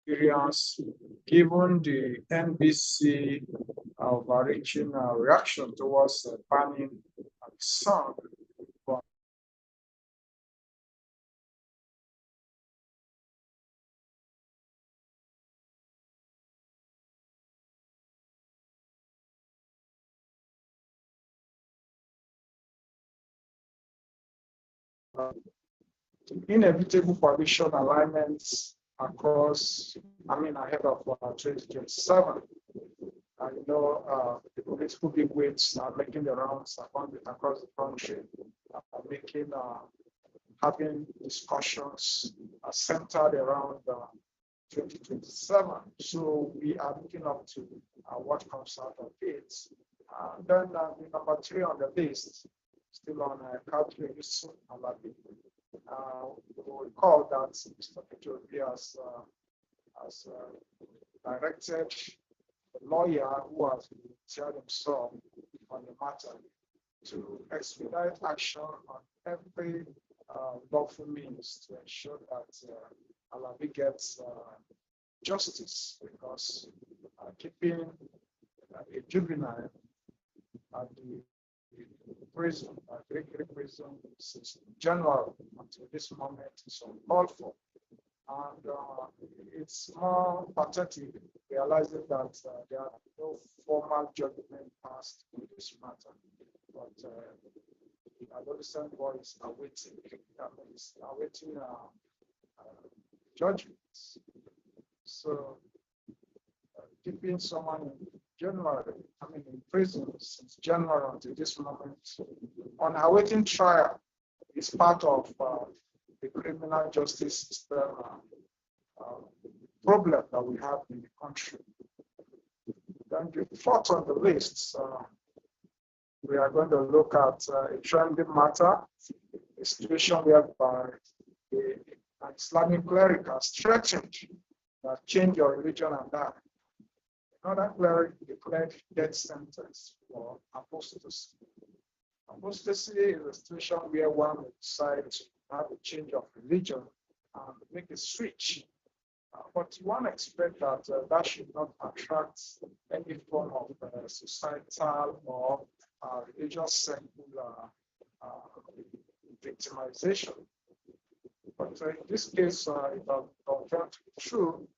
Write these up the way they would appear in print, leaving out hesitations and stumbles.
Nigerians, given the NBC overreaching reaction towards banning the song from inevitable coalition alignments across, ahead of 2027. The political bigwigs are making the rounds across the country, having discussions centered around 2027. So we are looking up to what comes out of it. Then number 3 on the list, still on Quadri Yusuf Alabi. We will recall that Mr. Peter has directed the lawyer who has volunteered himself on the matter to expedite action on every lawful means to ensure that Alabi gets justice, because keeping a juvenile at the prison, Greek prison, since January until this moment is uncalled for. And it's more pathetic realizing that there are no formal judgment passed in this matter. But the adolescent boy is awaiting, judgments. So keeping someone in January, in prison since January until this moment, on awaiting trial, is part of the criminal justice system problem that we have in the country. Then the 4th on the list, we are going to look at a trending matter, a situation whereby an Islamic cleric has threatened that change your religion and die. Another cleric declared death sentence for apostasy. Apostasy is a situation where one will decide to have a change of religion and make a switch. But one expects that that should not attract any form of societal or religious secular victimization. But in this case, it has confirmed to be true.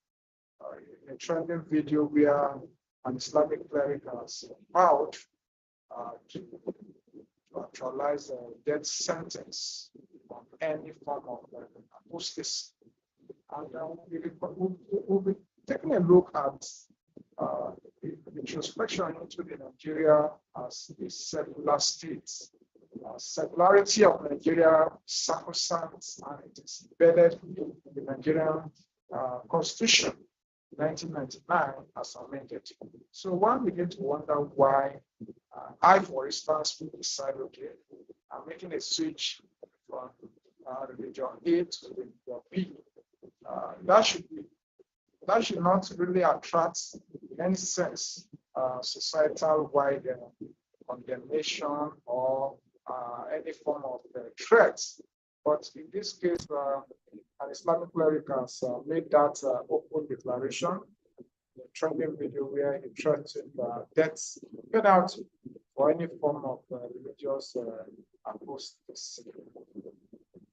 In a trending video where an Islamic cleric has vowed to actualize a death sentence on any form of apostasy. And we'll be taking a look at introspection into the Nigeria as a secular state. Secularity of Nigeria is sacrosanct, and it is embedded in the Nigerian Constitution, 1999, as amended. So one begins to wonder why I, for instance, will decide, okay, I'm making a switch from religion A to religion B. That should not really attract, in any sense, societal-wide condemnation or any form of threat. But in this case, an Islamic cleric has made that open declaration, the trending video where he threatened death penalty for any form of religious apostasy.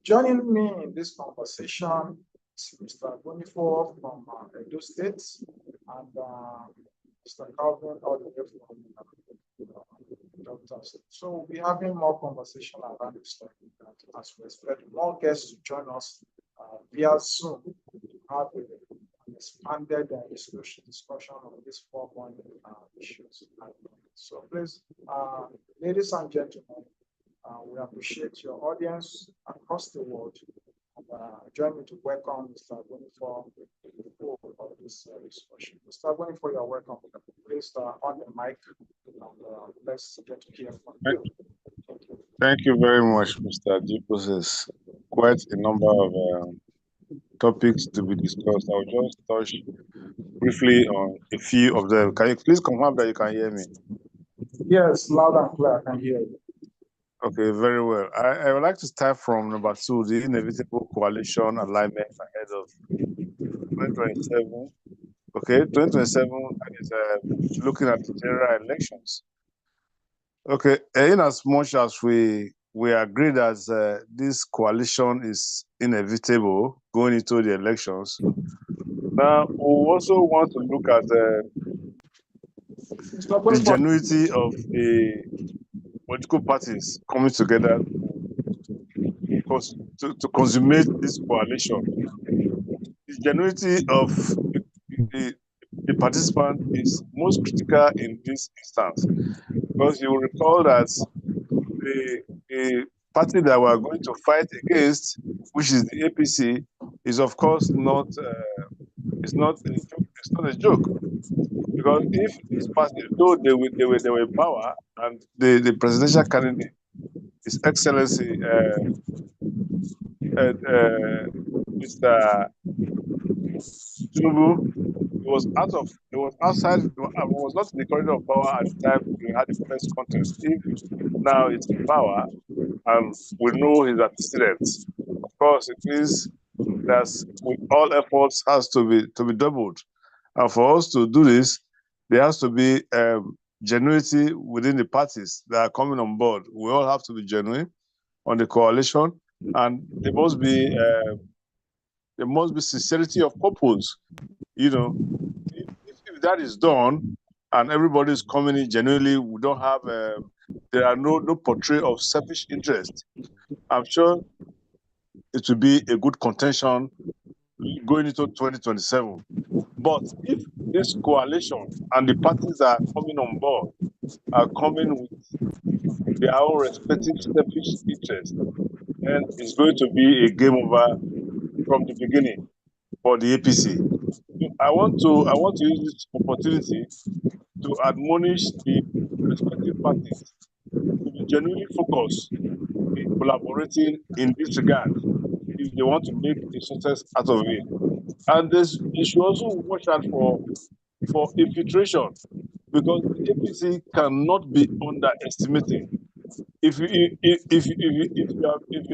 Joining me in this conversation is Mr. Bonifo from Edo State and Mr. Calvin all the way from Doctors. So we'll be having more conversation around this topic as we expect more guests to join us via Zoom to have an expanded discussion on these 4 issues. So please, ladies and gentlemen, we appreciate your audience across the world. Join me to welcome Mr. Bonifo of this discussion. Mr. Bonifo, you're welcome. Please on the mic and let's get to hear from you. Thank you very much, Mr. G. Possess. Quite a number of topics to be discussed. I'll just touch briefly on a few of them. Can you please confirm that you can hear me? Yes, loud and clear, I can hear you. Okay, very well. I would like to start from number 2, the inevitable coalition alignment ahead of 2027. Okay, 2027 is looking at the general elections. Okay, in as much as we agree that this coalition is inevitable going into the elections, now we also want to look at the genuinity of the political parties coming together to consummate this coalition. The genuinity of the participant is most critical in this instance, because you will recall that the party that we are going to fight against, which is the APC, is of course not it's not a joke. Because if this party, though they were in power, and the presidential candidate, His Excellency Mr. Tinubu, was outside, was not in the corridor of power at the time we had the press conference. If now it's in power and we know his antecedents, of course it means that with all efforts has to be doubled. And for us to do this, there has to be genuinity within the parties that are coming on board. We all have to be genuine on the coalition, and there must be sincerity of purpose. You know, if that is done and everybody is coming in genuinely, we don't have there are no portrayal of selfish interest. I'm sure it will be a good contention going into 2027. But if this coalition and the parties that are coming on board are coming with their own respective selfish interests, then it's going to be a game over from the beginning for the APC. I want to use this opportunity to admonish the respective parties to be genuinely focused in collaborating in this regard if they want to make a success out of it. And they should also watch out for infiltration, because the APC cannot be underestimated. If you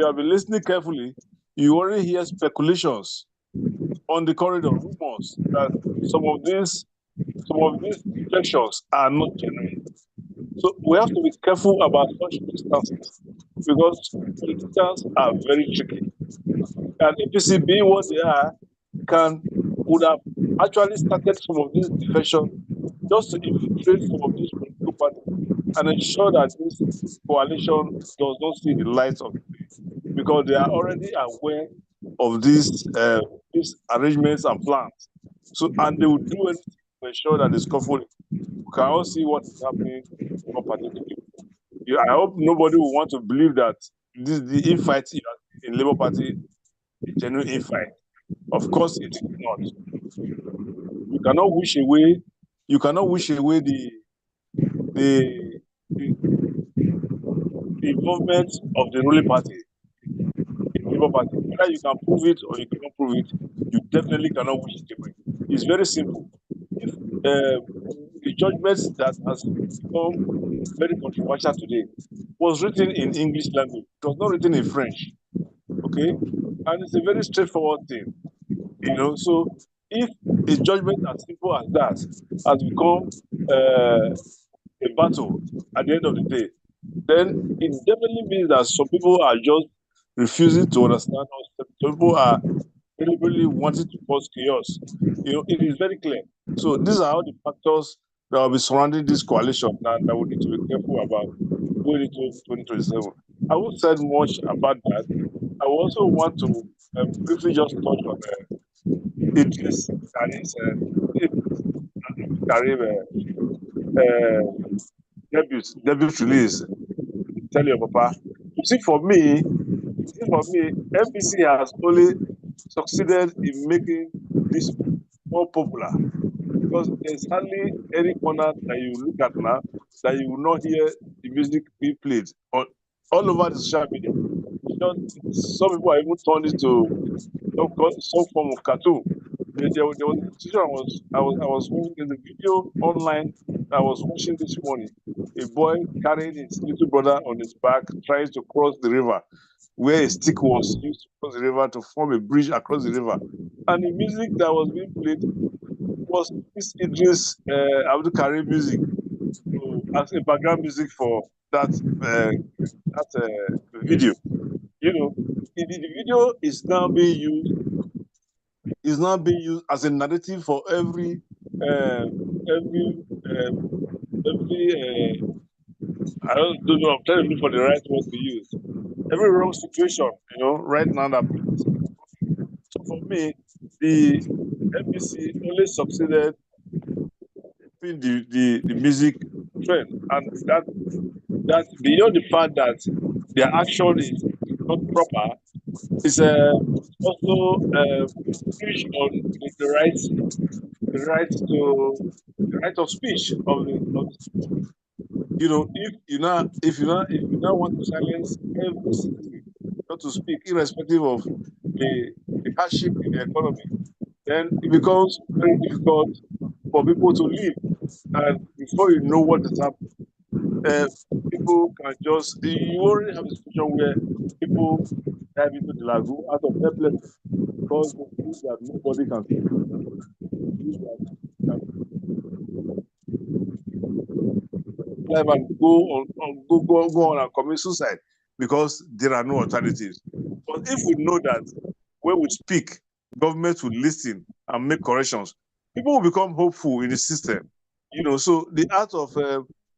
have been listening carefully, you already hear speculations on the corridor, rumors that some of these defections are not genuine. So we have to be careful about such instances, because politicians are very tricky. And APC, being what they are, would have actually started some of these defections just to infiltrate some of these political parties and ensure that this coalition does not see the light of day, because they are already aware of these arrangements and plans. So, and they will do anything to ensure that the scaffolding. We can all see what is happening in one particular. I hope nobody will want to believe that the infight in Labour Party is genuine infight. Of course, it is not. You cannot wish away the involvement of the ruling party in Labour Party. Whether you can prove it or you cannot prove it, you definitely cannot wish it away. It's very simple. If the judgment that has become very controversial today was written in English language, it was not written in French. Okay, and it's a very straightforward thing. So if a judgment as simple as that has become a battle at the end of the day, then it definitely means that some people are just refusing to understand, or some people are deliberately wanting to cause chaos. It is very clear. So these are all the factors that will be surrounding this coalition that we need to be careful about going into 2027. I won't say much about that. I also want to briefly just touch on Idris and his debut release. Tell your papa. You see, for me, MPC has only succeeded in making this more popular, because there's hardly any corner that you look at now that you will not hear the music being played all over the social media. Some people are even turned into some form of cartoon. There was a situation I was watching. There's a video online that I was watching this morning. A boy carrying his little brother on his back, trying to cross the river, where a stick was used to cross the river to form a bridge across the river. And the music that was being played was this Eedris Abdulkareem music, so, as a background music for that video. You know, the video is now being used as a narrative for every uh, every I don't know. I'm trying to look for the right word to use. Every wrong situation, right now that. So for me, the MPC only succeeded in the music trend, and that beyond the fact that their action is not proper, is also infringe on the right of speech of if you now want to silence every citizen not to speak, irrespective of the hardship in the economy, then it becomes very difficult for people to live. And before you know what is happening, people can you already have a situation where people dive into the lagoon out of helplessness because they feel that nobody can fix them. Life and go on and commit suicide because there are no alternatives. But if we know that when we speak, government will listen and make corrections, people will become hopeful in the system. So the art of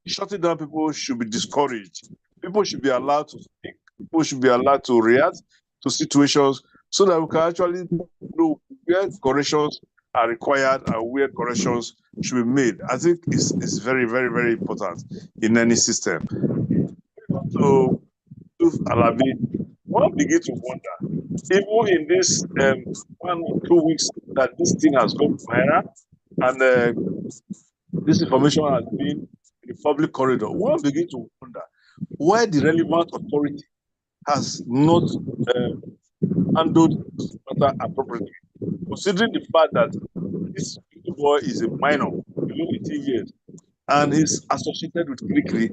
shutting down people should be discouraged. People should be allowed to speak. People should be allowed to react to situations so that we can actually know where corrections are required and where corrections should be made. I think it's very, very, very important in any system. So, Yusuf Alabi, one begin to wonder, even in this 1 or 2 weeks that this thing has gone viral and this information has been in the public corridor, one begin to wonder why the relevant authority has not handled this matter appropriately, considering the fact that this boy is a minor, below 18 years, and is associated with Cricri.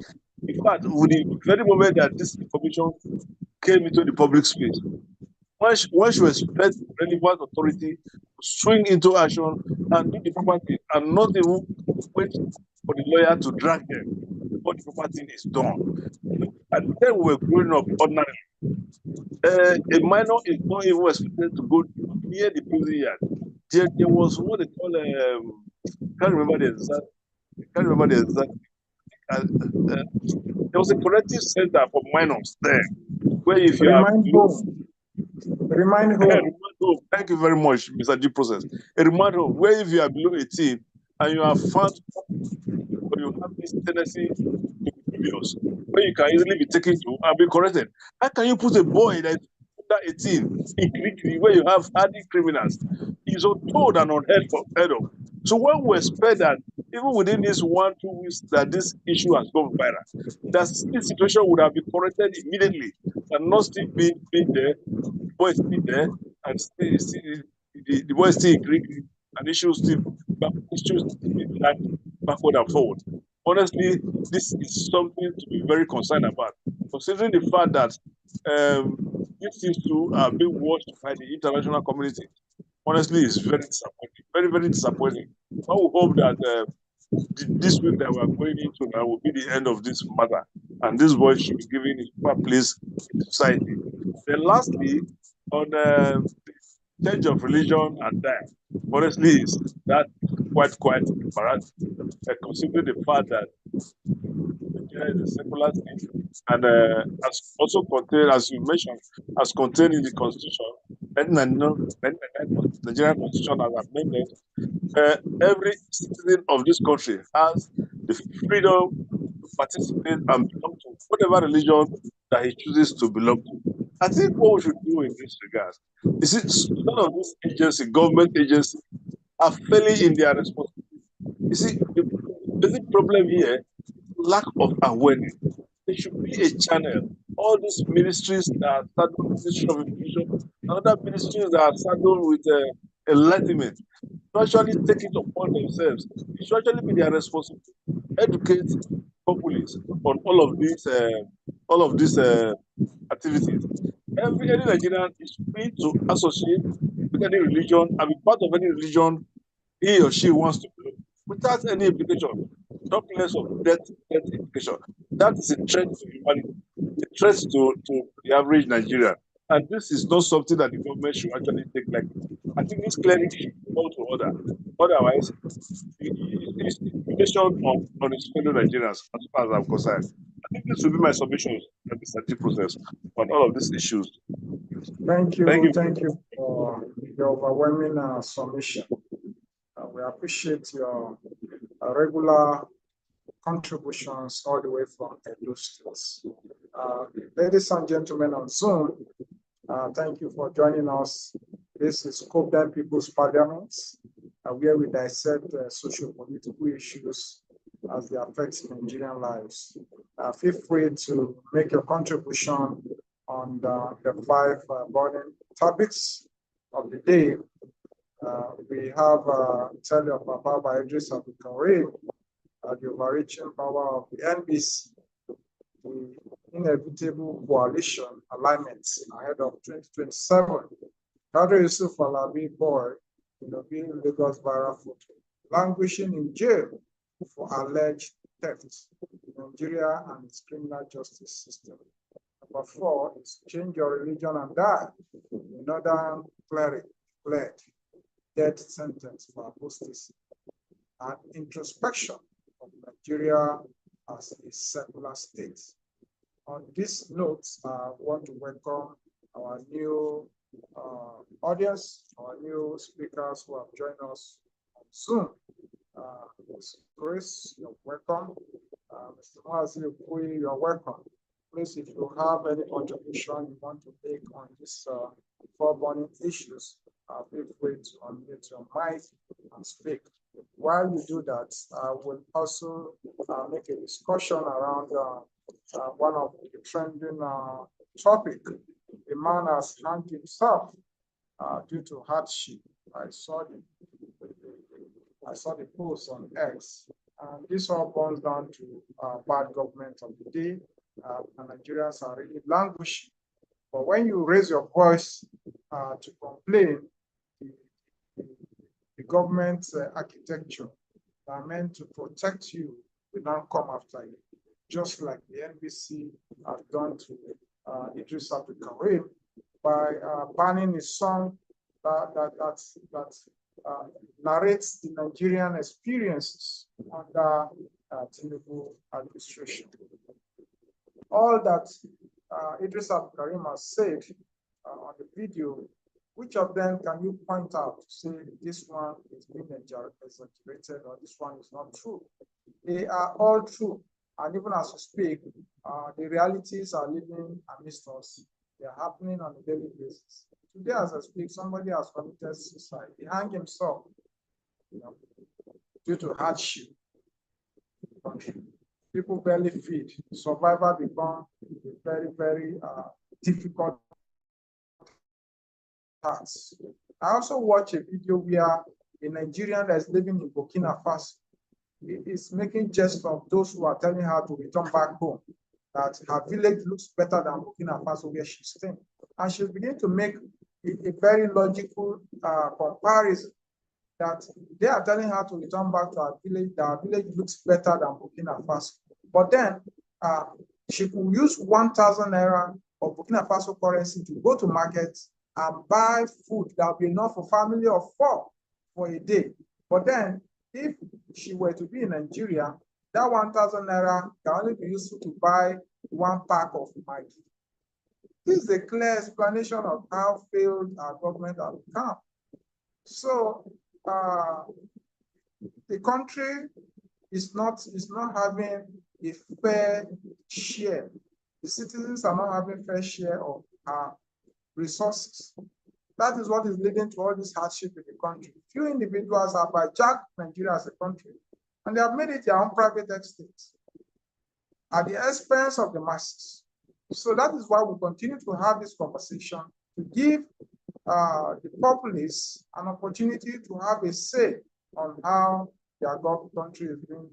In fact, with the very moment that this information came into the public space, one should expect the relevant authority to swing into action and do the proper thing, and not even wait for the lawyer to drag them before the proper thing is done. And then we were growing up ordinarily. A minor is not even expected to go near the prison yard. There was what they call can't remember the exact. There was a corrective center for minors there, where if you Remind home. Remind home. Thank you very much, Mr. G Process. A remind home where if you are below 18 and you are found or you have this tendency to be rebellious, where you can easily be taken to and be corrected. How can you put a boy that is under 18 in Cricri where you have hardened criminals? He's untold and unheard of. So when we expect that even within this 1-2 weeks that this issue has gone viral, that this situation would have been corrected immediately and not still being there, the boy is still there, and the boy is still in Cricri, and issues still being dragged backward and forward. Honestly, this is something to be very concerned about, considering the fact that these things too are being watched by the international community. Honestly, it's very disappointing, very, very disappointing. I will hope that this week that we are going into now will be the end of this matter, and this boy should be given his proper place in society. Then, lastly, on change of religion and that, honestly, that quite embarrassing, considering the fact that Nigeria is a secular state and as also contained, as you mentioned, as contained in the Constitution, 1999 Nigerian Constitution as amended, every citizen of this country has the freedom to participate and belong to whatever religion that he chooses to belong to. I think what we should do in this regard is none of these agencies, government agencies, are failing in their responsibility. You see, the basic problem here is lack of awareness. There should be a channel. All these ministries that are saddled with Ministry of Information, and other ministries that are saddled with enlightenment, to actually take it upon themselves. It should actually be their responsibility to educate populace on all of these activities. Every Nigerian is free to associate with with any religion and be part of any religion he or she wants to do without any implication, not less of death implication. That is a threat to humanity, a threat to the average Nigerian. And this is not something that the government should actually take like I think this clearly should go to order. Otherwise, it's implication on its fellow Nigerians as far as I'm concerned. I think this will be my submissions at the study process on all of these issues. Thank you for your overwhelming submission. We appreciate your regular contributions all the way from Edo States. Ladies and gentlemen on Zoom, thank you for joining us. This is COPDEM People's Parliament, where we dissect socio-political issues as they affect Nigerian lives. Feel free to make your contribution on the 5 burning topics of the day. We have tell you about Eedris Abdulkareem, the overreaching power of the NBC, the inevitable coalition alignments ahead of 2027. Quadri Yusuf Alabi boy in Obi Lagos viral photo, languishing in jail for alleged theft in Nigeria and its criminal justice system. Number 4 is change your religion and die. The Northern Cleric pled death sentence for apostasy. And introspection of Nigeria as a secular state. On this note, I want to welcome our new audience, our new speakers who have joined us on Zoom. Ms. Chris, you're welcome. Mr. Mazi Ukui, you're welcome. Please, if you have any contribution you want to make on these 4 burning issues, feel free to unmute your mic and speak. While you do that, I will also make a discussion around one of the trending topic. A man has hanged himself due to hardship. I saw the post on X, and this all boils down to bad government of the day, and Nigerians are really languishing. But when you raise your voice to complain, the government architecture that are meant to protect you will now come after you, just like the NBC have done to Eedris Abdulkareem by banning a song that narrates the Nigerian experiences under Tinubu administration. All that Eedris Abdulkareem has said on the video, which of them can you point out to say this one is being exaggerated or this one is not true? They are all true. And even as we speak, the realities are living amidst us. They are happening on a daily basis. Today, as I speak, somebody has committed suicide. He hanged himself, due to hardship. People barely feed. Survival become a very, very difficult task. I also watched a video where a Nigerian that is living in Burkina Faso is making jest of those who are telling her to return back home, that her village looks better than Burkina Faso where she's staying. And she's beginning to make a very logical comparison that they are telling her to return back to her village, that her village looks better than Burkina Faso. But then she could use 1,000 naira of Burkina Faso currency to go to market and buy food that will be enough for a family of 4 for a day. But then if she were to be in Nigeria, that 1,000 naira can only be useful to buy 1 pack of Maggi. This is a clear explanation of how failed our government has become. So the country is not having a fair share. The citizens are not having fair share of our resources. That is what is leading to all this hardship in the country. Few individuals have hijacked Nigeria as a country, and they have made it their own private estate at the expense of the masses. So that is why we continue to have this conversation, to give the populace an opportunity to have a say on how their country is being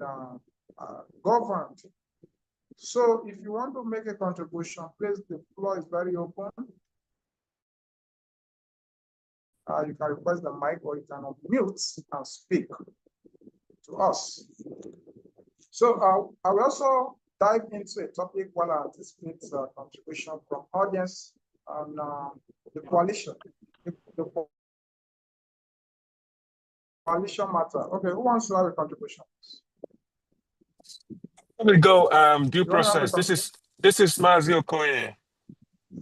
governed. So if you want to make a contribution, please, the floor is very open. you can request the mic or you can unmute and speak to us. So I will also dive into a topic while I anticipate contribution from audience on the coalition. The coalition matter. Okay, who wants to have a contribution? Let me go. Due process. This is Mazi Okoye.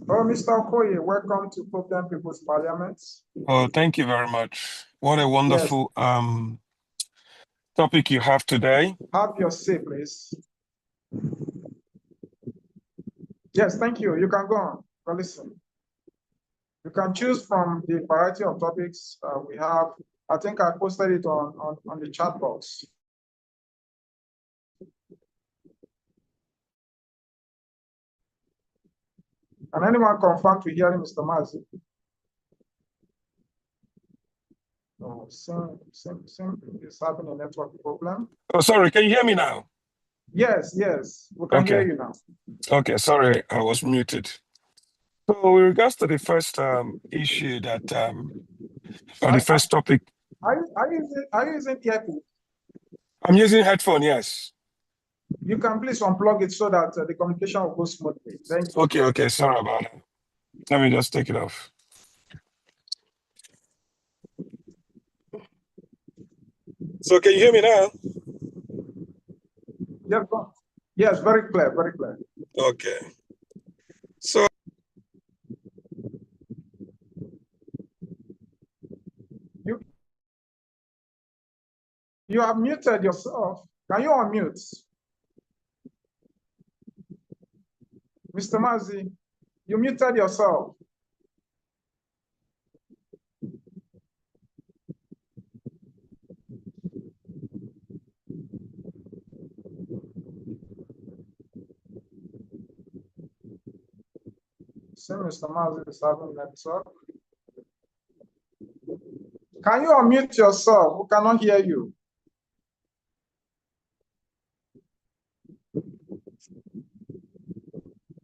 Oh, Mr. Okoye, welcome to COPDEM People's Parliament. Oh, thank you very much. What a wonderful topic you have today. Have your say, please. Yes, thank you. You can go on. Go listen. You can choose from the variety of topics we have. I think I posted it on the chat box. Can anyone confirm to hearing Mr. Mazi? No, same is having a network problem. Oh, sorry. Can you hear me now? Yes, we can hear you now. Okay, sorry, I was muted. So, with regards to the first issue that, or the first topic, are you using earpiece? I'm using headphone. Yes. You can please unplug it so that the communication will go smoothly. Thank you. Okay. Sorry about it. Let me just take it off. So, can you hear me now? Yes, go on. Yes, very clear, very clear. Okay. So, you have muted yourself. Can you unmute? Mr. Mazi, you muted yourself. See, Mr. Mazi is having network. Can you unmute yourself? We cannot hear you.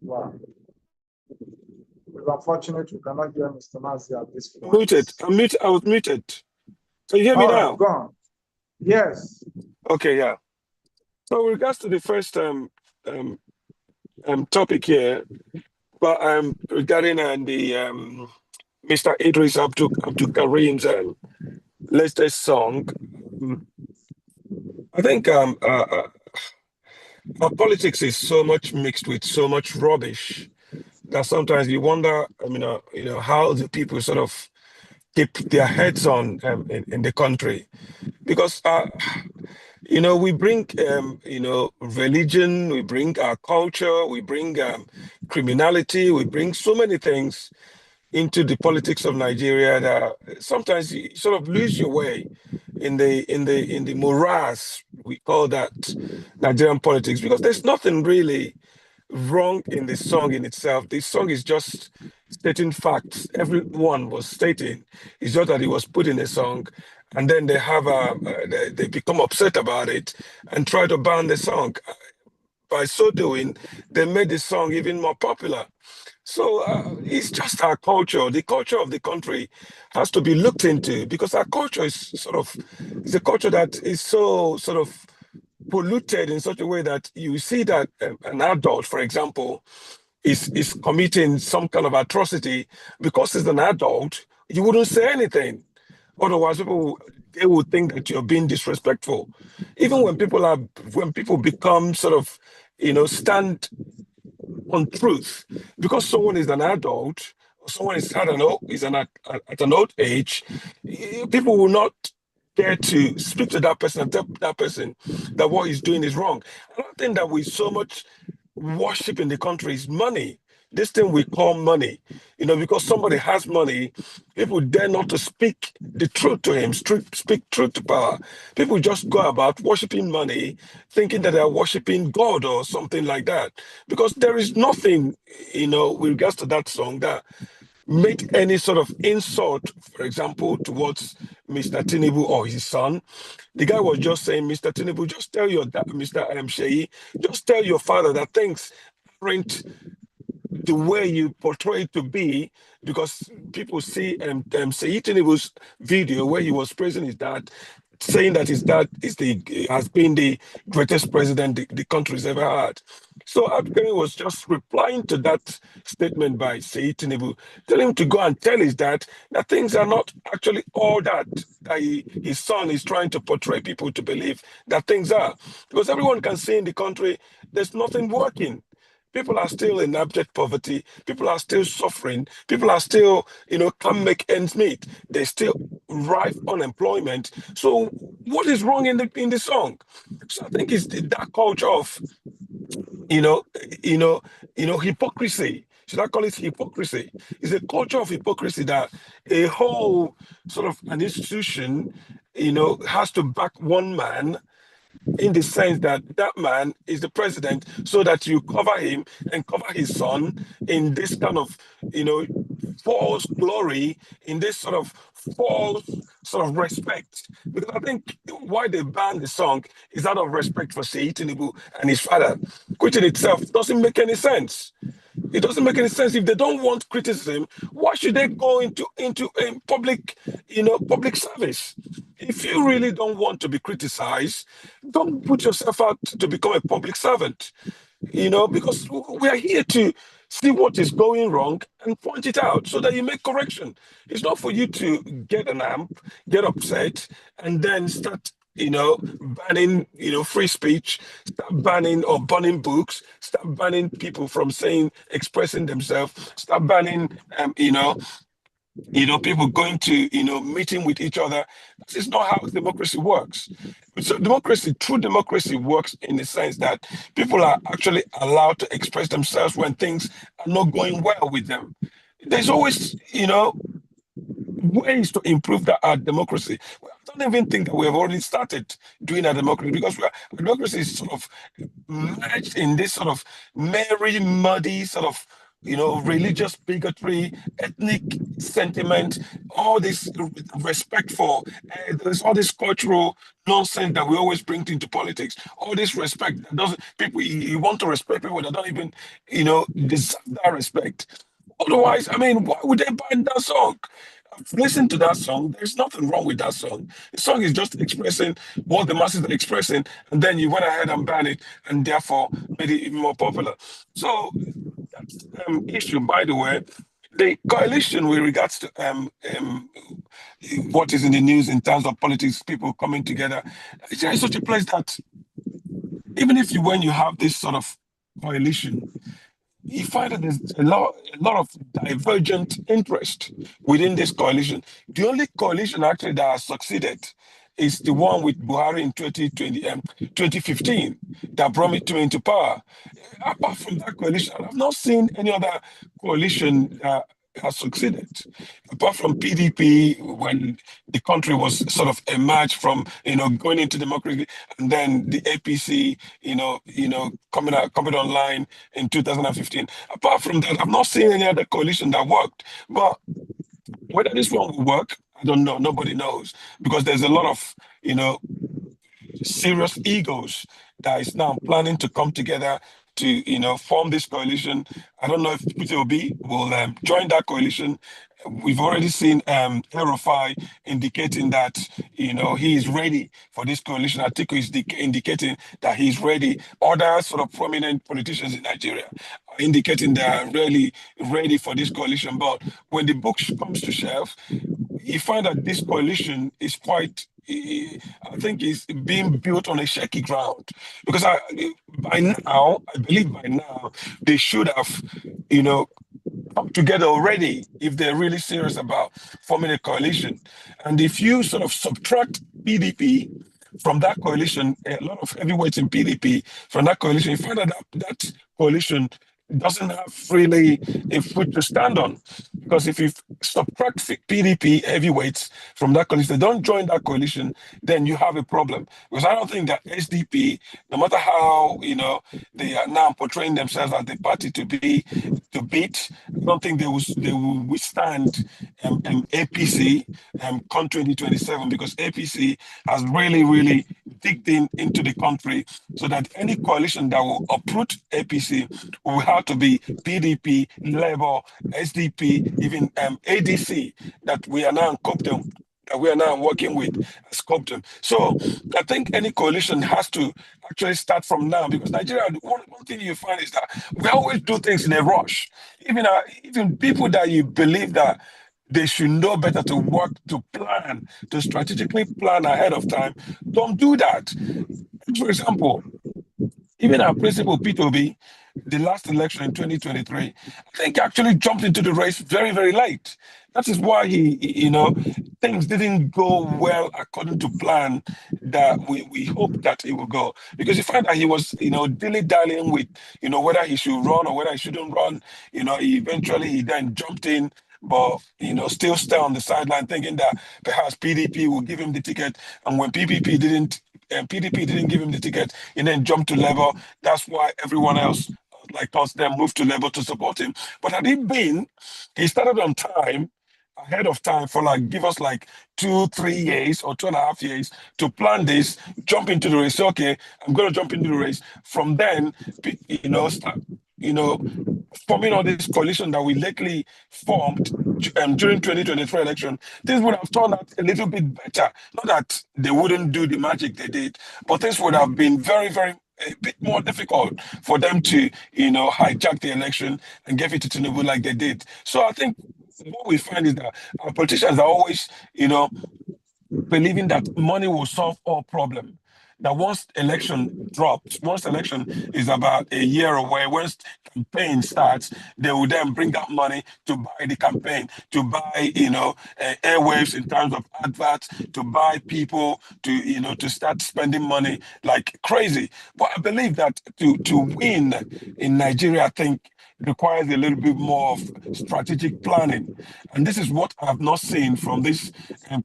Wow. It's unfortunate we cannot hear Mr. Mazi at this point. Muted. I was muted. Can you hear me now? Go on. Yes. Okay, yeah. So with regards to the first topic here, but regarding the Mr. Eedris Abdulkareem's latest song, I think our politics is so much mixed with so much rubbish that sometimes you wonder, how the people sort of keep their heads on in the country, because we bring religion, we bring our culture, we bring criminality, we bring so many things into the politics of Nigeria that sometimes you sort of lose your way in the morass we call that Nigerian politics, because there's nothing really wrong in the song in itself. This song is just stating facts. Everyone was stating. It's just that it was put in a song, and then they have they become upset about it and try to ban the song. By so doing, they made the song even more popular. So it's just our culture. The culture of the country has to be looked into, because our culture is it's a culture that is so sort of polluted in such a way that you see that an adult, for example, is committing some kind of atrocity. Because it's an adult, you wouldn't say anything. Otherwise, they would think that you're being disrespectful. Even when people become sort of, stand on truth, because someone is an adult, or someone is at an old age, people will not dare to speak to that person and tell that person that what he's doing is wrong. Another thing that we so much worship in the country is money. This thing we call money, because somebody has money, people dare not to speak the truth to him, speak truth to power. People just go about worshiping money, thinking that they're worshiping God or something like that. Because there is nothing, with regards to that song that made any sort of insult, for example, towards Mr. Tinubu or his son. The guy was just saying, Mr. Tinubu, just tell your dad, Mr. Sheyi, just tell your father that things aren't the way you portray it to be, because people see Seyit Tinubu's video where he was praising his dad, saying that his dad has been the greatest president the country's ever had. So Abdulkareem was just replying to that statement by Seyit Tinubu, telling him to go and tell his dad that things are not actually all that his son is trying to portray people to believe that things are. Because everyone can see in the country there's nothing working. People are still in abject poverty. People are still suffering. People are still, can't make ends meet. There's still rife unemployment. So what is wrong in the song? So I think it's that culture of, you know, hypocrisy. Should I call it hypocrisy? It's a culture of hypocrisy that a whole sort of an institution, has to back one man in the sense that that man is the president, so that you cover him and cover his son in this kind of, false glory, in this sort of false sort of respect. Because I think why they banned the song is out of respect for Seyit Tinubu and his father, which in itself doesn't make any sense. It doesn't make any sense. If they don't want criticism, why should they go into a public service? If you really don't want to be criticized, don't put yourself out to become a public servant. Because we are here to see what is going wrong and point it out so that you make correction. It's not for you to get an amp, get upset, and then start banning, free speech, start banning or banning books, start banning people from expressing themselves, start banning, people going to, meeting with each other. This is not how democracy works. So true democracy works in the sense that people are actually allowed to express themselves when things are not going well with them. There's always, ways to improve our democracy. I don't even think that we have already started doing our democracy, because our democracy is sort of merged in this sort of merry, muddy sort of, religious bigotry, ethnic sentiment, all this respect for, there's all this cultural nonsense that we always bring into politics. All this respect that doesn't, people, you want to respect people that don't even, deserve that respect. Otherwise, I mean, why would they ban that song? Listen to that song. There's nothing wrong with that song. The song is just expressing what the masses are expressing, and then you went ahead and banned it, and therefore made it even more popular. So that's issue, by the way. The coalition with regards to what is in the news in terms of politics, people coming together, it's such a place that even when you have this sort of coalition, you find that there's a lot of divergent interest within this coalition. The only coalition actually that has succeeded is the one with Buhari in 2015 that brought me into power. Apart from that coalition, I've not seen any other coalition has succeeded. Apart from PDP, when the country was sort of emerged from, going into democracy, and then the APC, coming online in 2015. Apart from that, I've not seen any other coalition that worked. But whether this one will work, I don't know. Nobody knows, because there's a lot of, serious egos that is now planning to come together to form this coalition. I don't know if Peter Obi will join that coalition. We've already seen Erufai indicating that he is ready for this coalition. Atiku is indicating that he's ready. Other sort of prominent politicians in Nigeria are indicating they are really ready for this coalition. But when the book comes to shelf, you find that this coalition is quite, I think, is being built on a shaky ground, because I believe by now they should have, come together already if they're really serious about forming a coalition. And if you sort of subtract PDP from that coalition, a lot of heavyweights in PDP from that coalition, you find that that coalition doesn't have really a foot to stand on. Because if you subtract PDP heavyweights from that coalition, they don't join that coalition, then you have a problem. Because I don't think that SDP, no matter how they are now portraying themselves as the party to beat, I don't think they will withstand APC come 2027, because APC has really, really digged in into the country so that any coalition that will uproot APC will have to be PDP, Labour, SDP, even ADC that we are now in COPDEM, that we are now working with as COPDEM. So I think any coalition has to actually start from now, because Nigeria, one thing you find is that we always do things in a rush. Even people that you believe that they should know better to work, to plan, to strategically plan ahead of time, don't do that. For example, even our principal, Peter Obi, the last election in 2023, I think actually jumped into the race very, very late. That is why things didn't go well according to plan that we hoped that it would go. Because you find that he was, dilly-dallying with, whether he should run or whether he shouldn't run. He then jumped in, but, still stay on the sideline thinking that perhaps PDP will give him the ticket. And when PDP didn't give him the ticket, and then jumped to Labour. That's why everyone else, like us, then moved to Labour to support him. But had he started on time, ahead of time for give us 2-3 years or 2.5 years to plan this, jump into the race. Okay, I'm going to jump into the race. From then, start, forming all this coalition that we lately formed during 2023 election, things would have turned out a little bit better. Not that they wouldn't do the magic they did, but things would have been very, very a bit more difficult for them to, hijack the election and give it to Tinubu like they did. So I think what we find is that our politicians are always, believing that money will solve all problems. That once election is about a year away, once campaign starts, they will then bring that money to buy the campaign, to buy, airwaves in terms of adverts, to buy people, to start spending money like crazy. But I believe that to win in Nigeria, I think requires a little bit more of strategic planning. And this is what I've not seen from this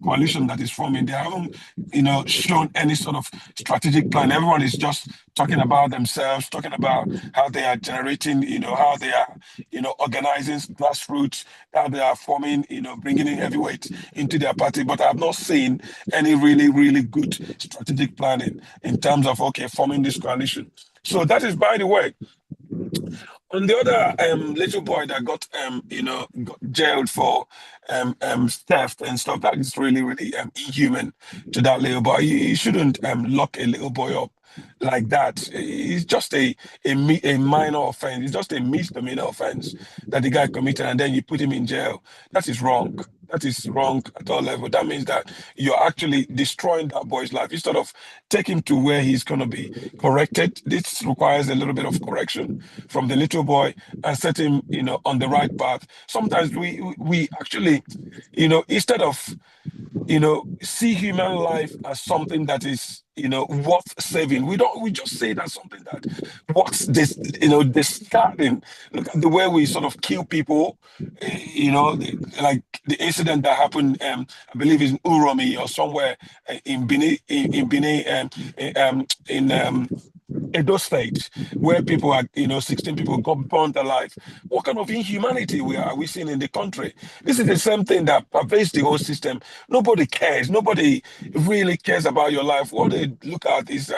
coalition that is forming. They haven't, shown any sort of strategic plan. Everyone is just talking about themselves, talking about how they are generating, how they are, organizing grassroots, how they are forming, bringing in heavyweights into their party. But I've not seen any really, really good strategic planning in terms of, forming this coalition. So that is, by the way, on the other little boy that got got jailed for theft and stuff, that is really, really inhuman to that little boy. You shouldn't lock a little boy up like that. It's just a minor offense. It's just a misdemeanor offense that the guy committed, and then you put him in jail. That is wrong. That is wrong at all level. That means that you're actually destroying that boy's life. Instead of take him to where he's going to be corrected, this requires a little bit of correction from the little boy and set him, on the right path. Sometimes we actually, instead of see human life as something that is, worth saving. We just say that's something that worth this, discarding. Look at the way we sort of kill people, like the incident that happened, I believe is in Uromi or somewhere in Benin, in Benin, in Edo State, where people are, 16 people got burnt alive. What kind of inhumanity are we seeing in the country? This is the same thing that pervades the whole system. Nobody cares. Nobody really cares about your life. What they look at is,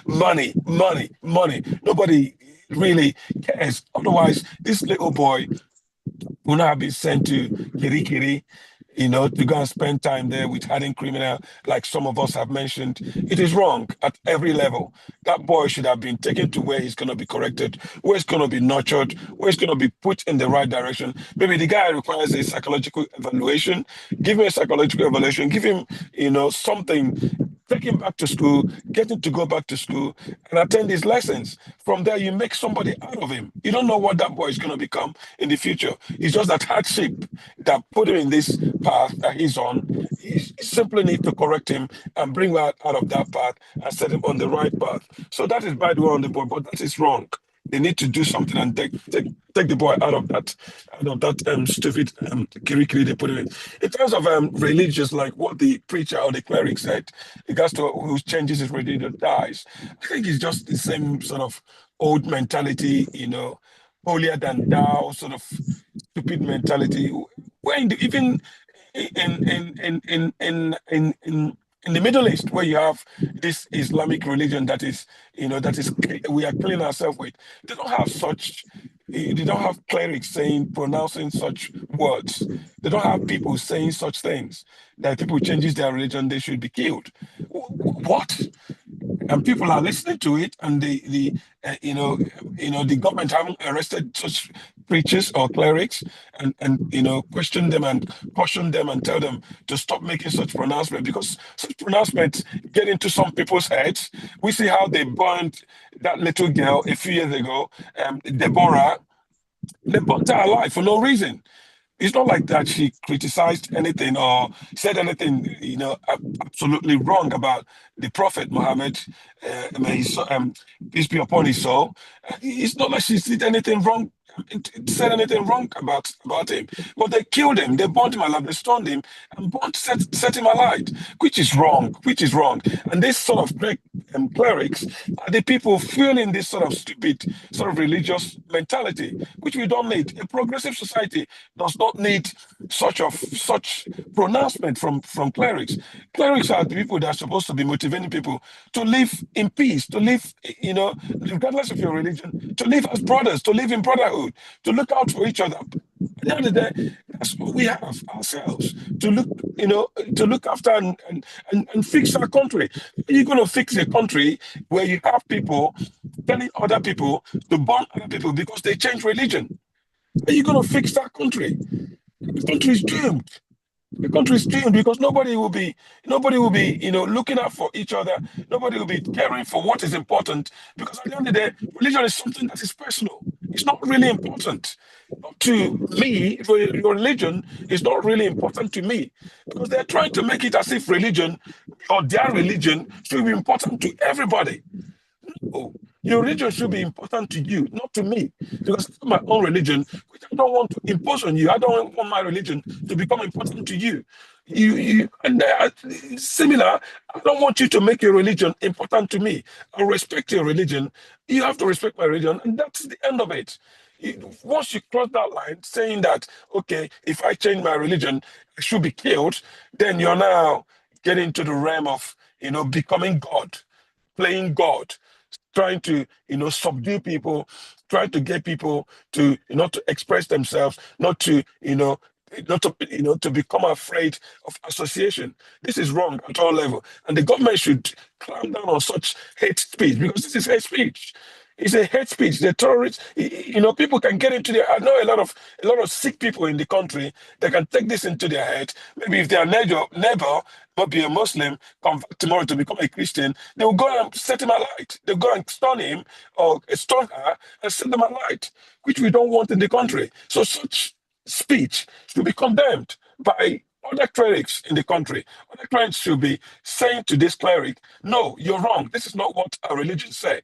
money, money, money. Nobody really cares. Otherwise, this little boy will not have been sent to Kirikiri, to go and spend time there with hardened criminal, like some of us have mentioned. It is wrong at every level. That boy should have been taken to where he's going to be corrected, where he's going to be nurtured, where he's going to be put in the right direction. Maybe the guy requires a psychological evaluation. Give him a psychological evaluation. Give him, something. Take him back to school, get him to go back to school and attend his lessons. From there, you make somebody out of him. You don't know what that boy is going to become in the future. It's just that hardship that put him in this path that he's on. You simply need to correct him and bring him out of that path and set him on the right path. So that is, by the way, on the boy, but that is wrong. They need to do something and take the boy out of that stupid kirikiri they put him in. In terms of religious, like what the preacher or the cleric said, regards to who changes his religion dies. I think it's just the same sort of old mentality, holier than thou sort of stupid mentality. When even in in the Middle East, where you have this Islamic religion that is, we are killing ourselves with, they don't have such, they don't have clerics pronouncing such words. They don't have people saying such things that if people changes their religion, they should be killed. What? And people are listening to it, and the government haven't arrested such preachers or clerics, and question them and caution them and tell them to stop making such pronouncement, because such pronouncements get into some people's heads. We see how they burned that little girl a few years ago, Deborah. They burnt her alive for no reason. It's not like that she criticized anything or said anything, absolutely wrong about the Prophet Muhammad, peace be upon his soul. It's not like she did anything wrong, said anything wrong about him. But they killed him, they burnt him alive, they stoned him, and set him alight, which is wrong, which is wrong. And this sort of clerics are the people fueling this sort of stupid, sort of religious mentality, which we don't need. A progressive society does not need such pronouncement from clerics. Clerics are the people that are supposed to be motivating people to live in peace, to live, regardless of your religion, to live as brothers, to live in brotherhood, to look out for each other. At the end of the day, that's what we have ourselves to look after and fix our country. You're going to fix a country where you have people telling other people to burn other people because they change religion. Are you going to fix that country? The country is doomed. The country is doomed because nobody will be, looking out for each other. Nobody will be caring for what is important, because at the end of the day, religion is something that is personal. It's not really important to me. Your religion is not really important to me, because they're trying to make it as if religion or their religion should be important to everybody. No, your religion should be important to you, not to me. Because my own religion, which I don't want to impose on you, I don't want my religion to become important to you. And similar, I don't want you to make your religion important to me. I respect your religion. You have to respect my religion, and that's the end of it. Once you cross that line, saying that, okay, if I change my religion, I should be killed, then you're now getting to the realm of, becoming God, playing God, trying to subdue people, trying to get people to not to express themselves, not to to become afraid of association. This is wrong at all level, and the government should clamp down on such hate speech, because this is hate speech. It's a hate speech. The terrorists, people can get into their. I know a lot of sick people in the country that can take this into their head. Maybe if their neighbor might be a Muslim, come tomorrow to become a Christian, they will go and set him alight. They'll go and stone him or stone her and set them alight, which we don't want in the country. So such speech should be condemned by other clerics in the country. Other clerics should be saying to this cleric, no, you're wrong. This is not what our religion says.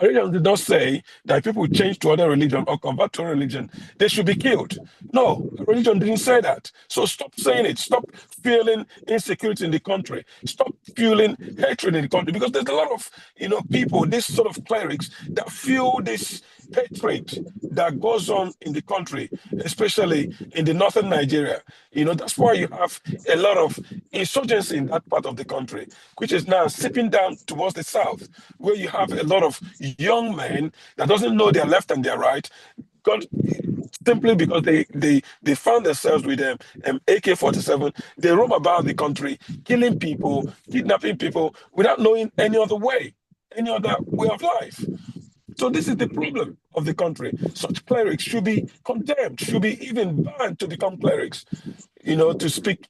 Religion did not say that people change to other religion or convert to a religion, they should be killed. No, religion didn't say that. So stop saying it. Stop fueling insecurity in the country. Stop fueling hatred in the country, because there's a lot of people, this sort of clerics that fuel this hatred that goes on in the country, especially in the northern Nigeria. That's why you have a lot of insurgency in that part of the country, which is now seeping down towards the south, where you have a lot of young men that doesn't know their left and their right, got simply because they found themselves with them AK-47. They roam about the country, killing people, kidnapping people without knowing any other way of life. So this is the problem of the country. Such clerics should be condemned, should be even banned to become clerics, to speak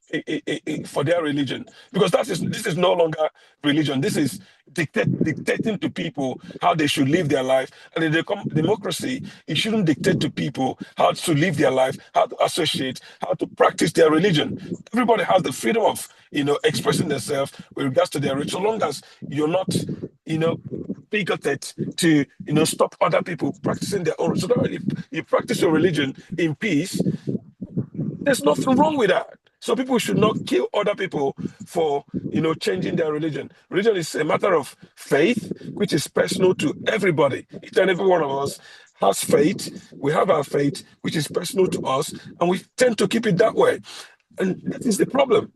for their religion. Because this is no longer religion. This is dictating to people how they should live their life. And in the democracy, it shouldn't dictate to people how to live their life, how to associate, how to practice their religion. Everybody has the freedom of, expressing themselves with regards to their religion, so long as you're not, bigoted to, stop other people practicing their own. So that if you practice your religion in peace, there's nothing wrong with that. So people should not kill other people for, changing their religion. Religion is a matter of faith, which is personal to everybody. Each and every one of us has faith. We have our faith, which is personal to us, and we tend to keep it that way. And that is the problem.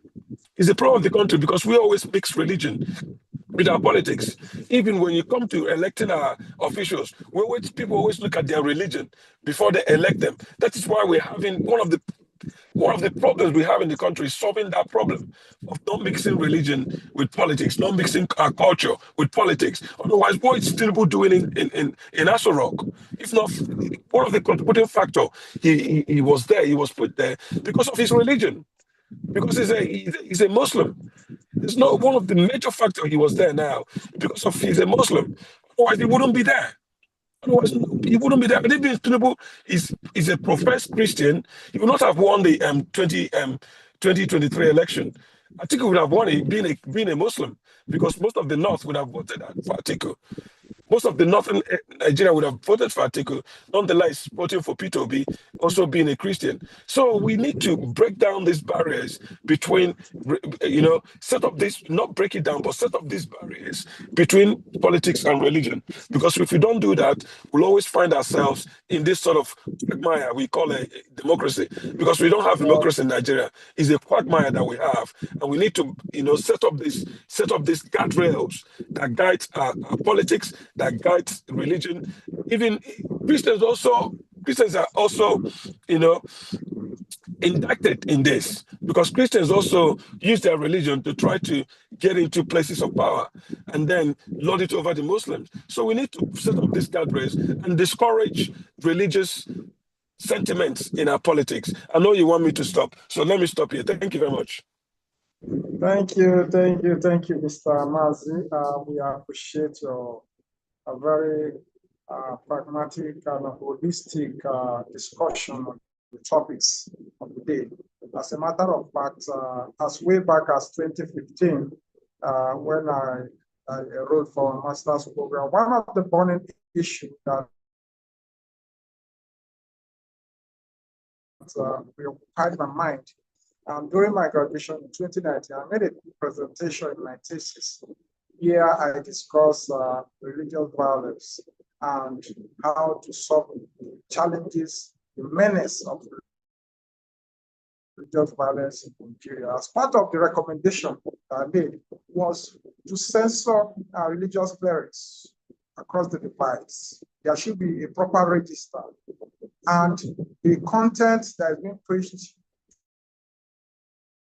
It's a problem of the country because we always mix religion with our politics. Even when you come to electing our officials, people always look at their religion before they elect them. That is why we're having one of the problems we have in the country is solving that problem of not mixing religion with politics, not mixing our culture with politics. Otherwise, what is Tinubu doing in Aso Rock? If not, one of the contributing factor, he was there, he was put there because of his religion, because he's a Muslim. It's not one of the major factors he was there now because of he's a Muslim. Otherwise, he wouldn't be there. Otherwise, he wouldn't be there. But if Tinubu is a professed Christian, he would not have won the 2023 election. I think he would have won it being a Muslim because most of the North would have voted for Atiku. Most of the northern Nigeria would have voted for Atiku, nonetheless voting for Peter Obi, also being a Christian. So we need to break down these barriers between, set up this, not break it down, but set up these barriers between politics and religion. Because if we don't do that, we'll always find ourselves in this sort of quagmire we call a democracy. Because we don't have democracy in Nigeria. It's a quagmire that we have. And we need to, set up these guardrails that guide our politics, that guides religion. Even Christians are also, indicted in this because Christians also use their religion to try to get into places of power and then lord it over the Muslims. So we need to set up these guardrails and discourage religious sentiments in our politics. I know you want me to stop, so let me stop here. Thank you very much. Thank you, Mr. Mazi. We appreciate your very pragmatic and holistic discussion on the topics of the day. As a matter of fact, as way back as 2015, when I enrolled for a master's program, one of the burning issues that preoccupied my mind during my graduation in 2019, I made a presentation in my thesis. Here I discussed religious violence and how to solve the challenges, the menace of religious violence in Nigeria. As part of the recommendation I made was to censor religious clerics across the divides. There should be a proper register, and the content that is being preached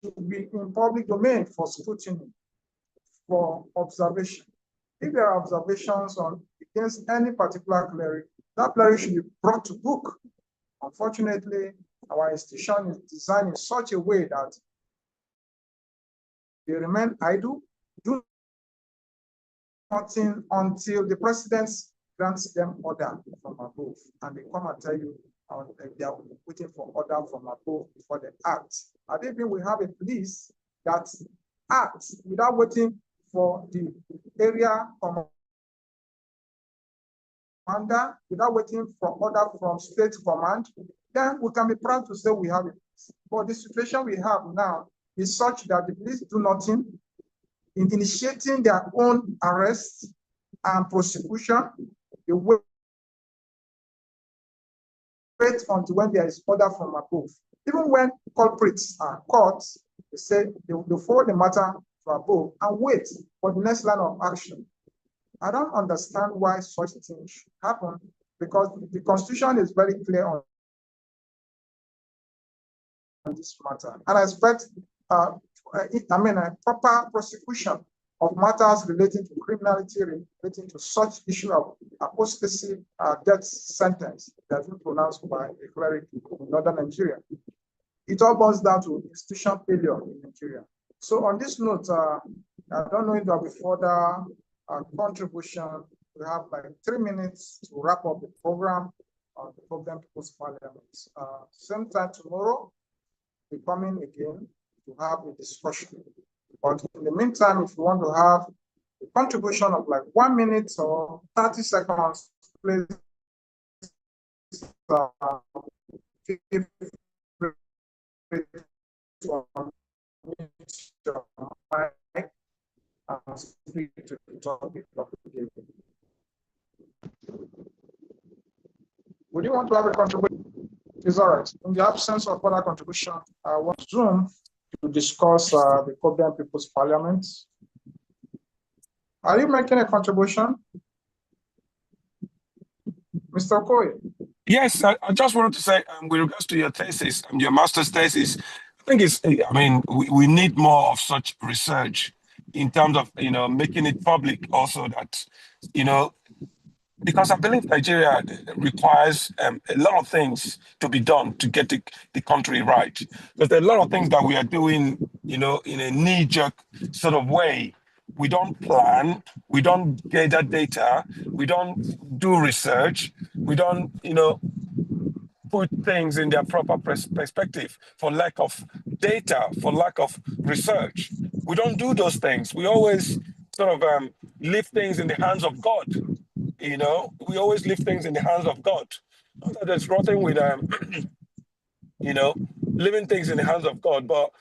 should be in public domain for scrutiny, for observation. If there are observations against any particular cleric, that cleric should be brought to book. Unfortunately, our institution is designed in such a way that they remain idle, do nothing until the president grants them order from above, and they come and tell you they are waiting for order from above before they act. And even we have a police that acts without waiting for the area commander, without waiting for order from state command, then we can be proud to say we have it. But the situation we have now is such that the police do nothing in initiating their own arrests and prosecution. They wait until when there is order from above. Even when culprits are caught, they say they forward the matter to above and wait for the next line of action. I don't understand why such things should happen, because the Constitution is very clear on this matter. And I expect a proper prosecution of matters relating to criminality, relating to such issue of apostasy, death sentence that's been pronounced by a cleric in northern Nigeria. It all boils down to institutional failure in Nigeria. So on this note, I don't know if there will be further contribution. We have like 3 minutes to wrap up the program on the COPDEM People's Parliament. Same time tomorrow, we're coming again to have a discussion. But in the meantime, if you want to have a contribution of like 1 minute or 30 seconds, please feel free to unmute your mic and speak to the topic of the day. Would you want to have a contribution? It's all right. In the absence of further contribution, I want Zoom to to discuss the COPDEM People's Parliament. Are you making a contribution, Mr. Okoye? Yes, I just wanted to say, with regards to your thesis, your master's thesis, I think we need more of such research in terms of, making it public also that, because I believe Nigeria requires a lot of things to be done to get the country right. But there are a lot of things that we are doing, in a knee-jerk sort of way. We don't plan, we don't gather data, we don't do research, we don't, put things in their proper perspective for lack of data, for lack of research. We don't do those things. We always sort of leave things in the hands of God. We always leave things in the hands of God. Not that there's nothing with leaving things in the hands of God, but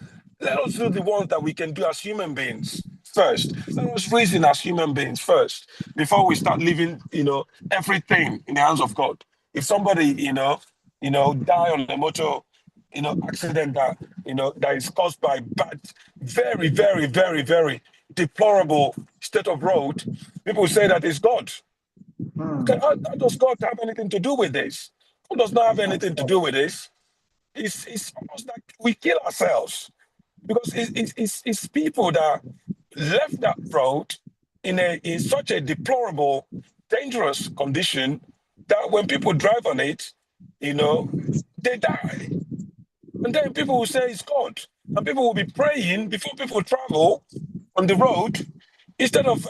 let us do the ones that we can do as human beings first. Let us reason as human beings first before we start leaving, everything in the hands of God. If somebody, die on a motor, accident that is caused by bad, very, very, very, very deplorable state of road, people say that it's God. Okay, how does God have anything to do with this? God does not have anything to do with this. It's almost like we kill ourselves because it's people that left that road in such a deplorable, dangerous condition that when people drive on it, they die. And then people will say it's God. And people will be praying before people travel on the road instead of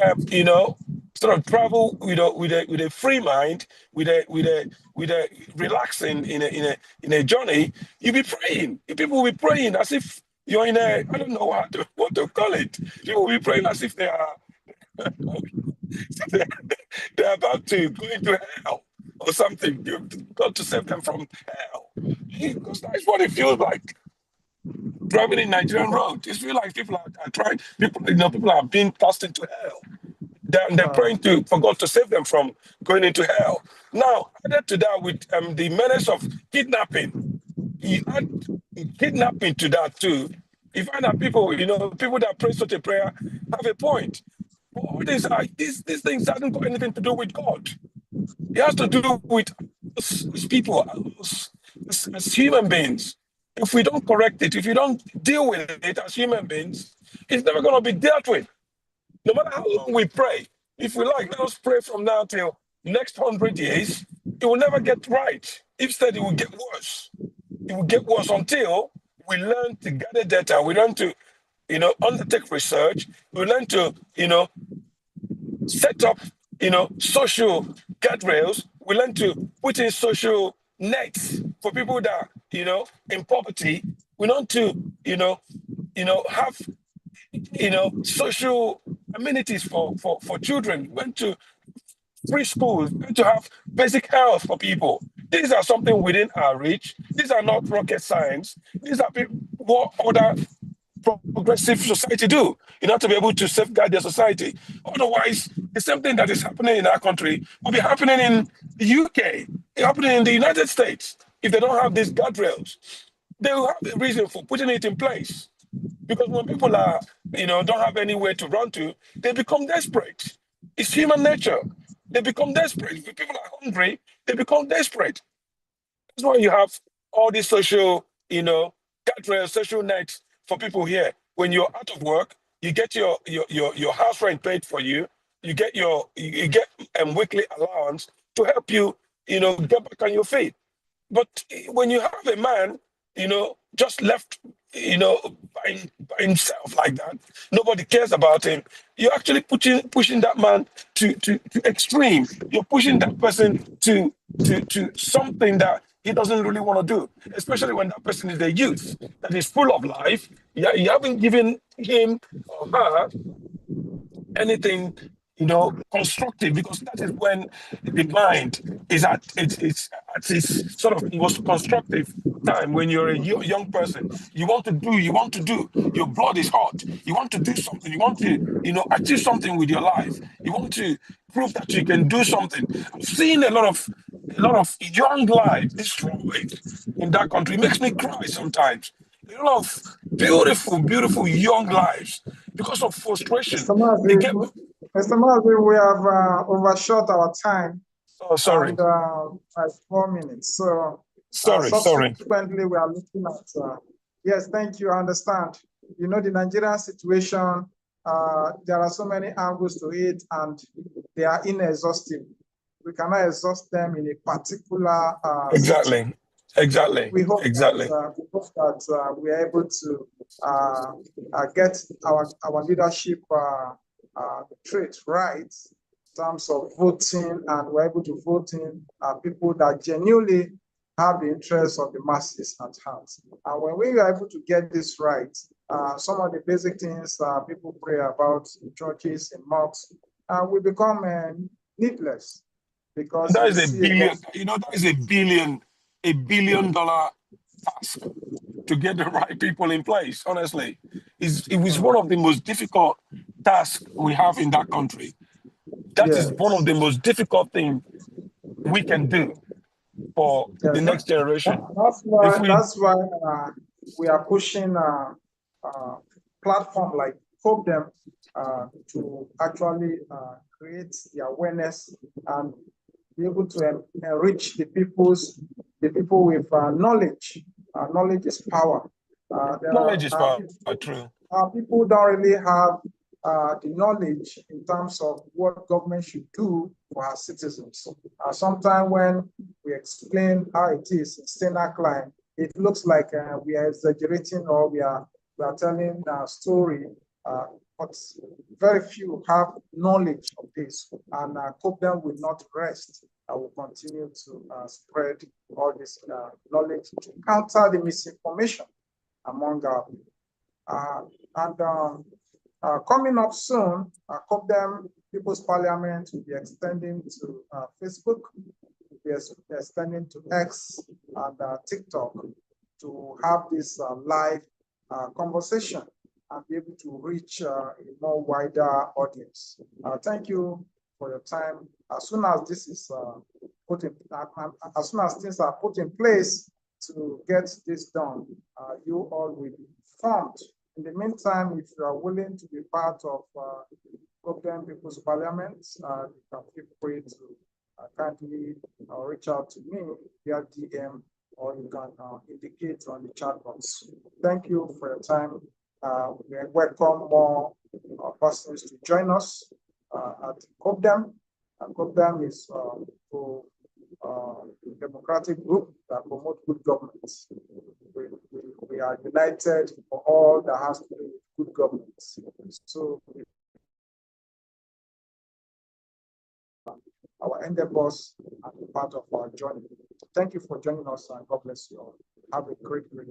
sort of travel with a free mind, with a relaxing in a journey. You'll be praying. People will be praying as if you're in a, I don't know what to call it. People will be praying as if they are they're about to go into hell or something. You've got to save them from hell. Because that's what it feels like driving in Nigerian road. It feels like people are trying, people are being cast into hell. They're praying for God to save them from going into hell. Now, added to that with the menace of kidnapping, you add kidnapping to that too. You find that people that pray such a prayer have a point. But all these things haven't got anything to do with God. It has to do with us as people, as human beings. If we don't correct it, if we don't deal with it as human beings, it's never going to be dealt with. No matter how long we pray, if we like, let us pray from now till next 100 years, it will never get right. Instead, it will get worse. It will get worse until we learn to gather data, we learn to, undertake research, we learn to, set up, social guardrails, we learn to put in social nets for people that, in poverty, we learn to, have social amenities for children, went to free schools, went to have basic health for people. These are something within our reach. These are not rocket science. These are what other progressive society do in order to be able to safeguard their society. Otherwise, the same thing that is happening in our country will be happening in the UK, happening in the United States. If they don't have these guardrails, they will have a reason for putting it in place. Because when people are, don't have anywhere to run to, they become desperate. It's human nature. They become desperate. If people are hungry, they become desperate. That's why you have all these social, guardrails, social nets for people here. When you're out of work, you get your house rent paid for you. You get you get weekly allowance to help you, get back on your feet. But when you have a man, just left, by himself like that, nobody cares about him. You're actually pushing that man to extreme. You're pushing that person to something that he doesn't really want to do, especially when that person is a youth that is full of life. You haven't given him or her anything, constructive, because that is when the mind is at its sort of most constructive time. When you're a young person, you want to do, your blood is hot, you want to do something, you want to, achieve something with your life, you want to prove that you can do something. I've seen a lot of young lives destroyed in that country. It makes me cry sometimes. A lot of beautiful, beautiful young lives because of frustration. Mr. They get, Mazi, we have overshot our time oh, sorry, and like 4 minutes. So sorry. subsequently, we are looking at, yes, thank you, I understand. You know, the Nigerian situation, there are so many angles to it and they are inexhaustible. We cannot exhaust them in a particular Exactly, sitting. exactly, We hope exactly. that we are able to get our leadership trait right in terms of voting, and we're able to vote in people that genuinely have the interests of the masses at heart. And when we are able to get this right, some of the basic things people pray about in churches, in mosques, will become needless And because that we is a see a billion, God. you know, that is a billion dollar task to get the right people in place, honestly. It was one of the most difficult tasks we have in that country. That is one of Yes. the most difficult things we can do for the Yes, next generation. that's why If we we are pushing platform like COPDEM to actually create the awareness and be able to enrich the people with knowledge. Knowledge is power. There knowledge is are power, people, true. people don't really have the knowledge in terms of what government should do for our citizens. Sometimes when we explain how it is in standard line, it looks like we are exaggerating or we are telling a story, but very few have knowledge of this, and COPDEM will not rest. I will continue to spread all this knowledge to counter the misinformation among our people. Coming up soon, COPDEM People's Parliament will be extending to Facebook, will be extending to X and TikTok to have this live conversation and be able to reach a more wider audience. Thank you for your time. As soon as this is as soon as things are put in place to get this done, you all will be informed. In the meantime, if you are willing to be part of COPDEM People's Parliament, you can feel free to kindly reach out to me via DM, or you can indicate on the chat box. Thank you for your time. We welcome more persons to join us at COPDEM. COPDEM is a democratic group that promotes good governance. We are united for all that has to do with good governance. So our endeavors are part of our journey. Thank you for joining us, and God bless you all. Have a great day.